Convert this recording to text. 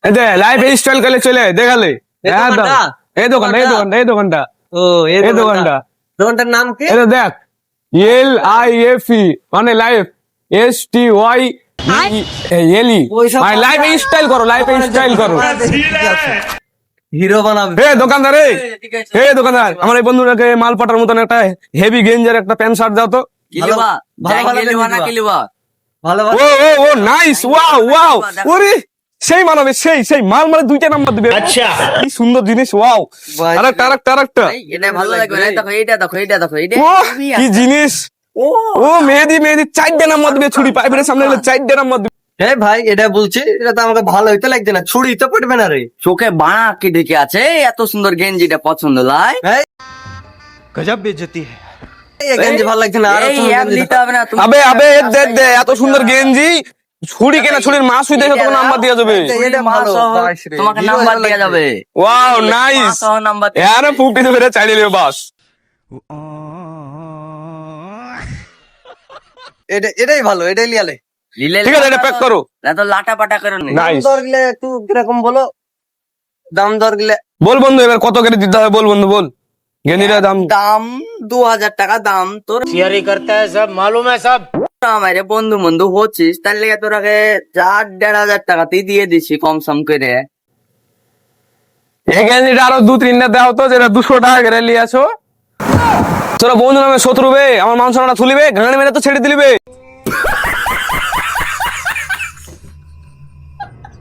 এই দে life style করে চলে দেখালে এই দোকানটা? এই দোকানটা এই দোকানটা এই দোকানটা ও এই দোকানটা দোকানটার নাম কি? এটা দেখ LIFE মানে লাইফ STY এলি ওইসব মানে লাইফ স্টাইল করো লাইফ স্টাইল করো হিরো বানাবে। হে দোকানদার হে দোকানদার আমার এই বন্ধুটাকে মাল পাটার মতন একটা হেভি গেঞ্জার একটা প্যান্ট শার্ট দাও তো কিলিবা ভালো ভালো কিলিবা না কিলিবা ভালো ও ও ও নাইস ওয়াও ওয়াও ওরে সেই মানবে সেই সেই মাল মানে দুইটা নাম্বার দিবে আচ্ছা কি সুন্দর জিনিস ওয়াও ভাই। আরেকটা এটা ভালো লাগবে না দেখো এটা দেখো এটা ও কি জিনিস ও মেহেদি চারটে নাম্বার দিবে ছুরি পাইপের সামনে গেলে চারটে নাম্বার দিবে হ্যাঁ ভাই এটা বলছি, এটা তো আমাকে ভালো হইতে লাগছে না, ছুরি তো পড়বে না রে। চোখে বানা কি ঢেকে আছে এত সুন্দর গেঞ্জিটা পছন্দ লাই गजब बेइज्जती है। এই গেঞ্জি ভালো লাগছে না, আরো এই সুন্দর অ্যাপ গেঞ্জি নিতে হবে না তুমি আবে আবে দে এত সুন্দর গেঞ্জি ছুরি কেনা ছুরির মাছ শুই দেখে তোকে নাম্বার দেওয়া যাবে দাও। এটা ভালো বাস রে। তোমাকে হিরো নাম্বার ভালো দেওয়া লাগছে। যাবে ওয়াও নাইস নাম্বার यार ফুটি তো মেরে চাইলে লিও বাস এটাই ভালো, এটাই লিয়ালে। লিলে ঠিক আছে এটা প্যাক করো না তো লাটা পাটা করে নে নাইস দাম দর গিলা একটু কিরকম বলো, দাম দর গিলা। বল বন্ধু এবার কত করে দিতে হবে বল বন্ধু বল গেঞ্জিটার দাম দাম 2000 টাকা দাম তোর शेयर करता है सब मालूम है सब। আমারে বন্ধু বন্ধু হচ্ছিস তার লেগে তোরাকে 4-1500 টাকাতেই দিয়ে দিছি কম সম করে এই গেঞ্জিটা আরো 2-3টা দাও তো যেটা 200 টাকা করে নিয়ে আসো তোরা বন্ধু নামে শত্রু বে আমার মান সম্মানটা থুলিবে গান মেরে তো ছেড়ে দিলিবে